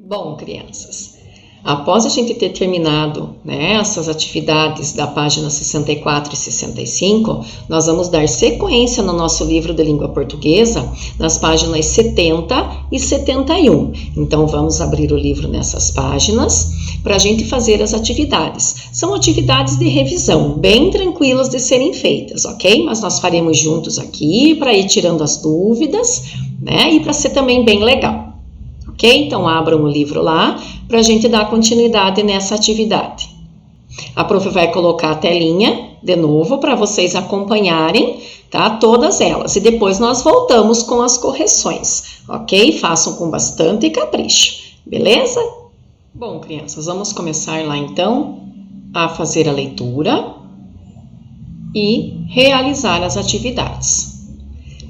Bom, crianças, após a gente ter terminado, essas atividades da página 64 e 65, nós vamos dar sequência no nosso livro de língua portuguesa nas páginas 70 e 71. Então, vamos abrir o livro nessas páginas para a gente fazer as atividades. São atividades de revisão, bem tranquilas de serem feitas, ok? Mas nós faremos juntos aqui para ir tirando as dúvidas, e para ser também bem legal. Ok? Então, abram o livro lá para a gente dar continuidade nessa atividade. A prof vai colocar a telinha de novo para vocês acompanharem, tá? Todas elas. E depois nós voltamos com as correções, ok? Façam com bastante capricho, beleza? Bom, crianças, vamos começar lá então a fazer a leitura e realizar as atividades.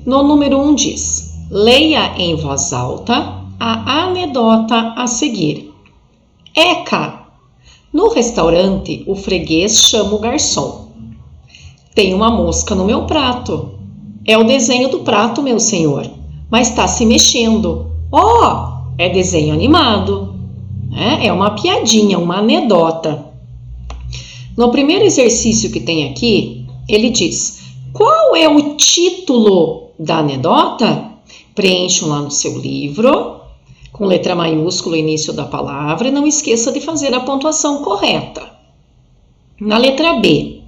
No número 1 diz: leia em voz alta a anedota a seguir. Eca! No restaurante, o freguês chama o garçom. Tem uma mosca no meu prato. É o desenho do prato, meu senhor, mas está se mexendo. Oh, é desenho animado. É uma piadinha, uma anedota. No primeiro exercício que tem aqui, ele diz: qual é o título da anedota? Preencham lá no seu livro, com letra maiúscula o início da palavra, e não esqueça de fazer a pontuação correta. Na letra B,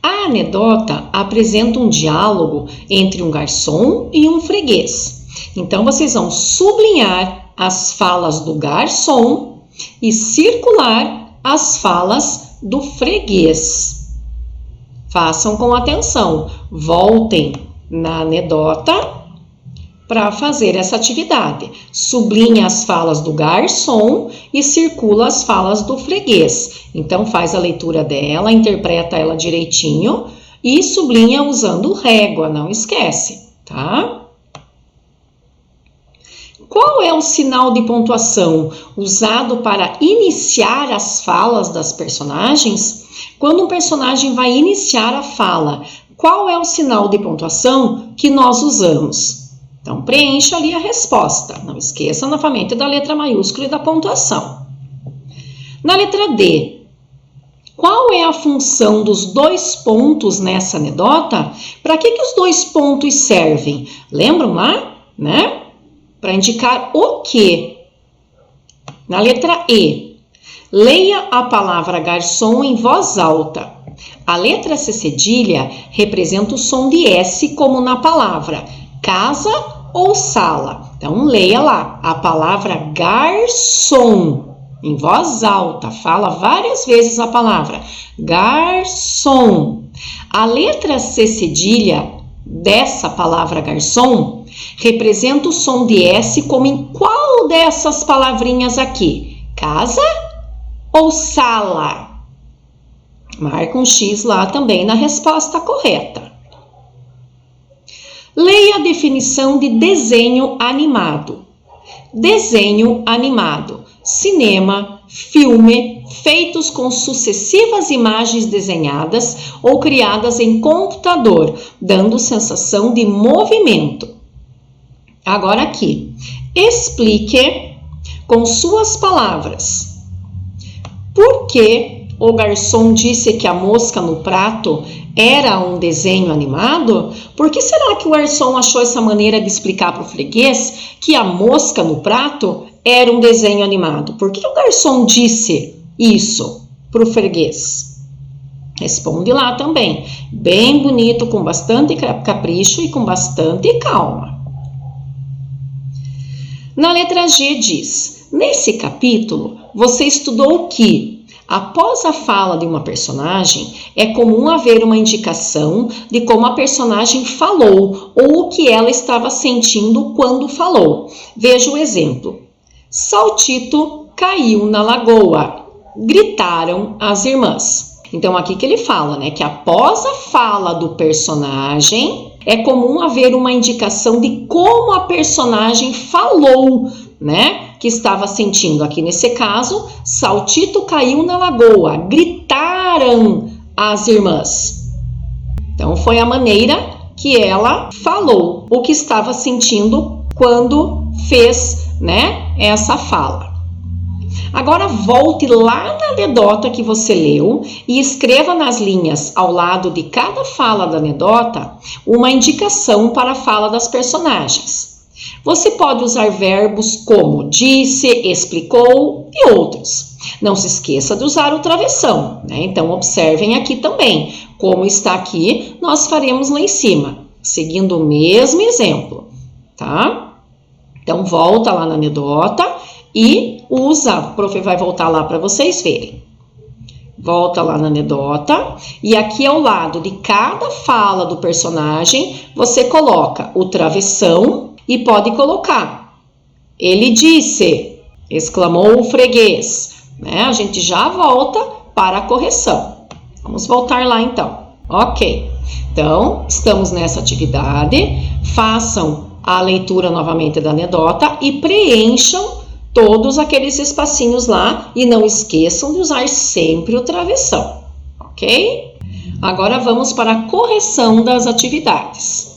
a anedota apresenta um diálogo entre um garçom e um freguês. Então, vocês vão sublinhar as falas do garçom e circular as falas do freguês. Façam com atenção, voltem na anedota para fazer essa atividade. Sublinha as falas do garçom e circula as falas do freguês. Então, faz a leitura dela, interpreta ela direitinho e sublinha usando régua, não esquece, tá? Qual é o sinal de pontuação usado para iniciar as falas das personagens? Quando um personagem vai iniciar a fala, qual é o sinal de pontuação que nós usamos? Então, preencha ali a resposta. Não esqueça novamente da letra maiúscula e da pontuação. Na letra D, qual é a função dos dois pontos nessa anedota? Para que os dois pontos servem? Lembram lá? Para indicar o quê? Na letra E, leia a palavra garçom em voz alta. A letra C cedilha representa o som de S, como na palavra casa ou sala. Então, leia lá a palavra garçom em voz alta. Fala várias vezes a palavra garçom. A letra C cedilha dessa palavra garçom representa o som de S, como em qual dessas palavrinhas aqui? Casa ou sala? Marca um X lá também na resposta correta. Leia a definição de desenho animado. Desenho animado: cinema, filme, feitos com sucessivas imagens desenhadas ou criadas em computador, dando sensação de movimento. Agora aqui, explique com suas palavras por que o garçom disse que a mosca no prato era um desenho animado? Por que será que o garçom achou essa maneira de explicar para o freguês que a mosca no prato era um desenho animado? Por que o garçom disse isso para o freguês? Responde lá também, bem bonito, com bastante capricho e com bastante calma. Na letra G diz: nesse capítulo, você estudou que após a fala de uma personagem, é comum haver uma indicação de como a personagem falou ou o que ela estava sentindo quando falou. Veja o exemplo. Saltito caiu na lagoa. Gritaram as irmãs. Então, aqui que ele fala, que após a fala do personagem, é comum haver uma indicação de como a personagem falou, que estava sentindo. Aqui nesse caso, Saltito caiu na lagoa, gritaram as irmãs. Então, foi a maneira que ela falou o que estava sentindo quando fez, essa fala. Agora volte lá na anedota que você leu e escreva nas linhas ao lado de cada fala da anedota uma indicação para a fala das personagens. Você pode usar verbos como disse, explicou e outros. Não se esqueça de usar o travessão, né? Então observem aqui também, como está aqui, nós faremos lá em cima, seguindo o mesmo exemplo, tá? Então volta lá na anedota e usa, o prof vai voltar lá para vocês verem. Volta lá na anedota e aqui ao lado de cada fala do personagem, você coloca o travessão e pode colocar. Ele disse, exclamou o freguês, né? A gente já volta para a correção. Vamos voltar lá então. Ok. Então, estamos nessa atividade. Façam a leitura novamente da anedota e preencham todos aqueles espacinhos lá e não esqueçam de usar sempre o travessão, ok? Agora vamos para a correção das atividades.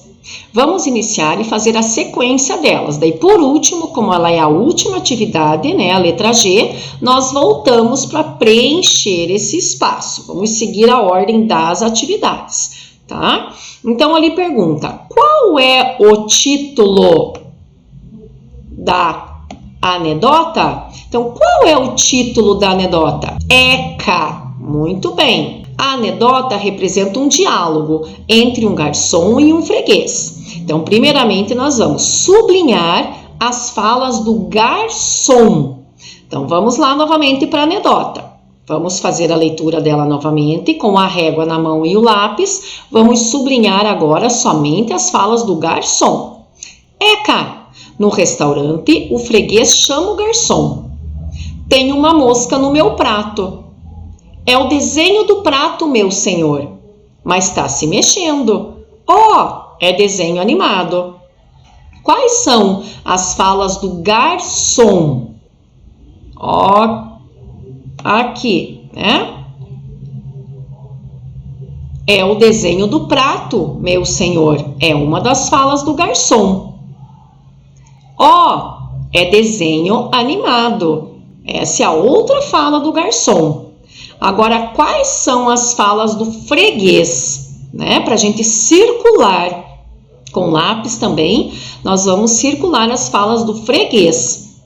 Vamos iniciar e fazer a sequência delas. Daí, por último, como ela é a última atividade, né, a letra G, nós voltamos para preencher esse espaço. Vamos seguir a ordem das atividades, tá? Então, ali pergunta, qual é o título da anedota? Então, qual é o título da anedota? ECA. Muito bem. A anedota representa um diálogo entre um garçom e um freguês. Então, primeiramente, nós vamos sublinhar as falas do garçom. Então, vamos lá novamente para a anedota. Vamos fazer a leitura dela novamente, com a régua na mão e o lápis. Vamos sublinhar agora somente as falas do garçom. ECA. No restaurante, o freguês chama o garçom. Tem uma mosca no meu prato. É o desenho do prato, meu senhor. Mas está se mexendo. Oh, é desenho animado. Quais são as falas do garçom? Ó, aqui, né? É o desenho do prato, meu senhor. É uma das falas do garçom. Ó, é desenho animado. Essa é a outra fala do garçom. Agora, quais são as falas do freguês? Né? Para a gente circular com lápis também, nós vamos circular as falas do freguês.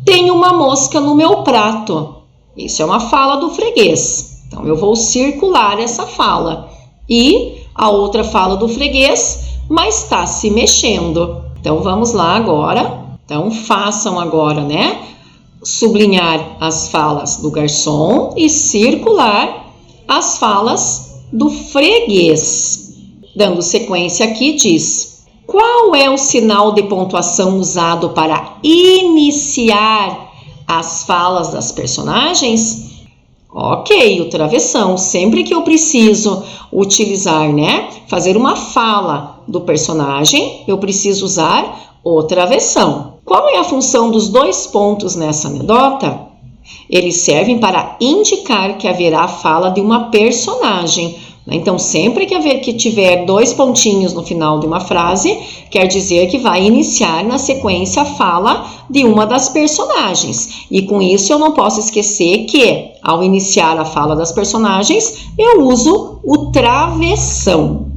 Tem uma mosca no meu prato. Isso é uma fala do freguês. Então, eu vou circular essa fala. E a outra fala do freguês, mas está se mexendo. Então, vamos lá agora. Então, façam agora, né? Sublinhar as falas do garçom e circular as falas do freguês. Dando sequência aqui, diz: qual é o sinal de pontuação usado para iniciar as falas das personagens? Ok, o travessão. Sempre que eu preciso utilizar, né, fazer uma fala do personagem, eu preciso usar o travessão. Qual é a função dos dois pontos nessa anedota? Eles servem para indicar que haverá fala de uma personagem. Então, sempre que tiver dois pontinhos no final de uma frase, quer dizer que vai iniciar na sequência a fala de uma das personagens. E com isso eu não posso esquecer que, ao iniciar a fala das personagens, eu uso o travessão.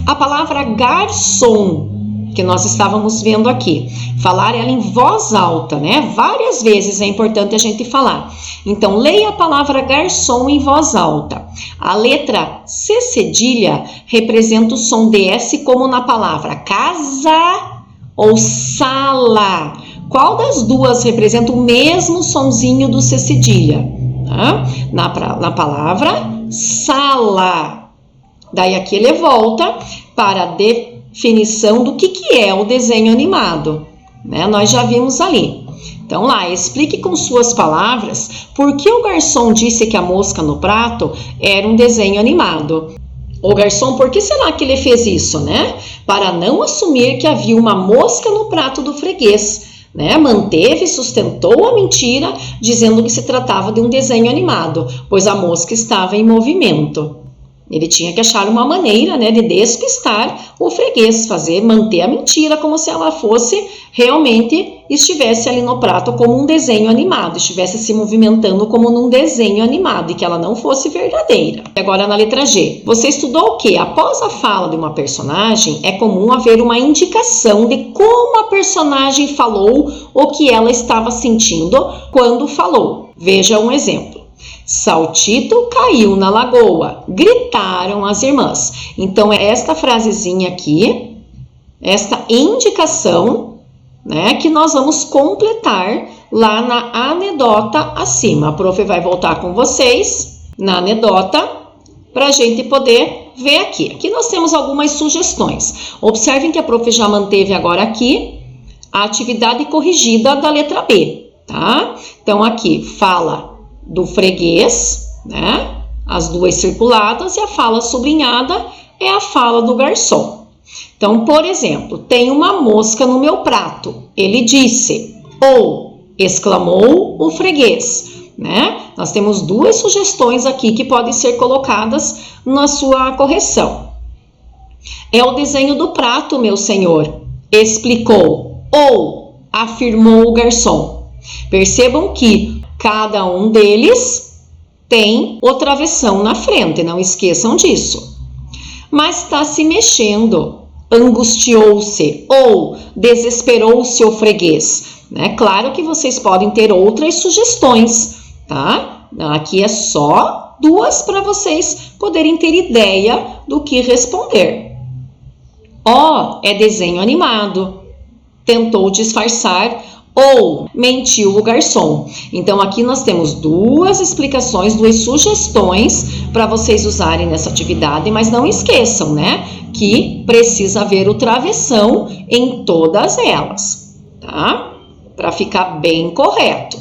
A palavra garçom, que nós estávamos vendo aqui, falar ela em voz alta, né? Várias vezes é importante a gente falar. Então, leia a palavra garçom em voz alta. A letra C cedilha representa o som de S, como na palavra casa ou sala. Qual das duas representa o mesmo sonzinho do C cedilha? Tá? Na palavra sala. Daí aqui ele volta para a definição do que é o desenho animado, né? Nós já vimos ali. Então lá, explique com suas palavras por que o garçom disse que a mosca no prato era um desenho animado. O garçom, por que será que ele fez isso, né? Para não assumir que havia uma mosca no prato do freguês, né? Manteve e sustentou a mentira, dizendo que se tratava de um desenho animado, pois a mosca estava em movimento. Ele tinha que achar uma maneira, né, de despistar o freguês, manter a mentira como se ela fosse realmente estivesse ali no prato como um desenho animado, estivesse se movimentando como num desenho animado e que ela não fosse verdadeira. Agora na letra G, você estudou o quê? Após a fala de uma personagem, é comum haver uma indicação de como a personagem falou ou que ela estava sentindo quando falou. Veja um exemplo. Saltito caiu na lagoa, gritaram as irmãs. Então, é esta frasezinha aqui, esta indicação, né, que nós vamos completar lá na anedota acima. A prof vai voltar com vocês na anedota para a gente poder ver aqui. Aqui nós temos algumas sugestões. Observem que a prof já manteve agora aqui a atividade corrigida da letra B, tá? Então, aqui fala do freguês, né? As duas circuladas, e a fala sublinhada é a fala do garçom. Então, por exemplo, tem uma mosca no meu prato, ele disse, ou exclamou o freguês, né? Nós temos duas sugestões aqui que podem ser colocadas na sua correção. É o desenho do prato, meu senhor, explicou, ou afirmou o garçom. Percebam que cada um deles tem o travessão na frente, não esqueçam disso. Mas está se mexendo, angustiou-se ou desesperou-se o freguês, né? Claro que vocês podem ter outras sugestões, tá? Aqui é só duas para vocês poderem ter ideia do que responder. Ó, é desenho animado, tentou disfarçar ou mentiu o garçom. Então, aqui nós temos duas explicações, duas sugestões para vocês usarem nessa atividade, mas não esqueçam, né, que precisa haver o travessão em todas elas, tá? Para ficar bem correto.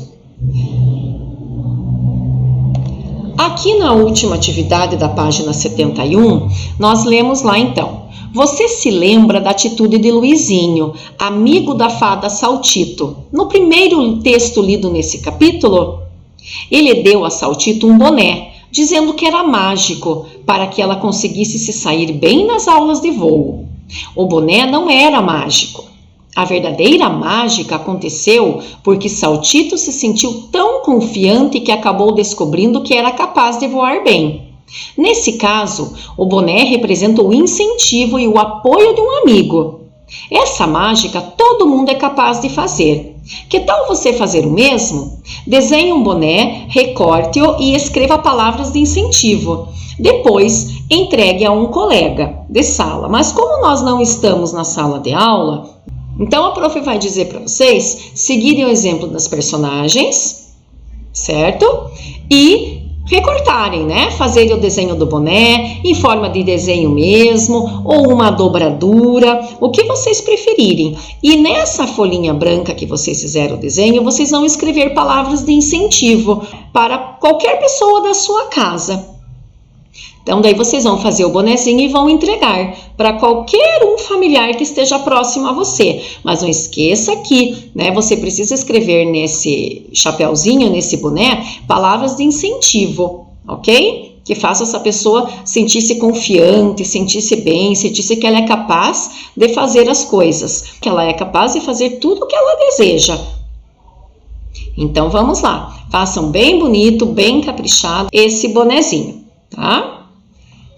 Aqui na última atividade da página 71, nós lemos lá então: você se lembra da atitude de Luizinho, amigo da fada Saltito? No primeiro texto lido nesse capítulo, ele deu a Saltito um boné, dizendo que era mágico, para que ela conseguisse se sair bem nas aulas de voo. O boné não era mágico. A verdadeira mágica aconteceu porque Saltito se sentiu tão confiante que acabou descobrindo que era capaz de voar bem. Nesse caso, o boné representa o incentivo e o apoio de um amigo. Essa mágica todo mundo é capaz de fazer. Que tal você fazer o mesmo? Desenhe um boné, recorte-o e escreva palavras de incentivo. Depois, entregue a um colega de sala. Mas como nós não estamos na sala de aula, então a prof vai dizer para vocês seguirem o exemplo das personagens, certo? E recortarem, né? Fazerem o desenho do boné em forma de desenho mesmo, ou uma dobradura, o que vocês preferirem. E nessa folhinha branca que vocês fizeram o desenho, vocês vão escrever palavras de incentivo para qualquer pessoa da sua casa. Então, daí vocês vão fazer o bonezinho e vão entregar para qualquer um familiar que esteja próximo a você. Mas não esqueça que, né, você precisa escrever nesse chapéuzinho, nesse boné, palavras de incentivo, ok? Que faça essa pessoa sentir-se confiante, sentir-se bem, sentir-se que ela é capaz de fazer as coisas, que ela é capaz de fazer tudo o que ela deseja. Então, vamos lá. Façam bem bonito, bem caprichado esse bonezinho, tá?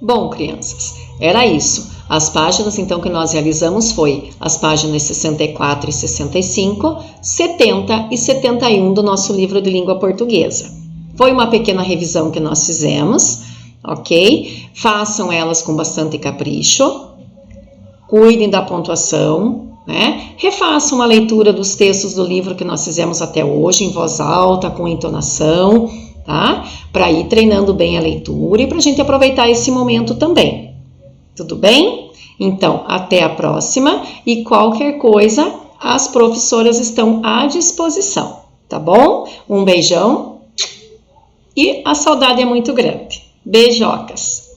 Bom, crianças, era isso. As páginas, então, que nós realizamos foi as páginas 64 e 65, 70 e 71 do nosso livro de língua portuguesa. Foi uma pequena revisão que nós fizemos, ok? Façam elas com bastante capricho, cuidem da pontuação, né? Refaçam a leitura dos textos do livro que nós fizemos até hoje, em voz alta, com entonação, tá? Para ir treinando bem a leitura e para a gente aproveitar esse momento também. Tudo bem? Então, até a próxima e qualquer coisa, as professoras estão à disposição, tá bom? Um beijão e a saudade é muito grande. Beijocas!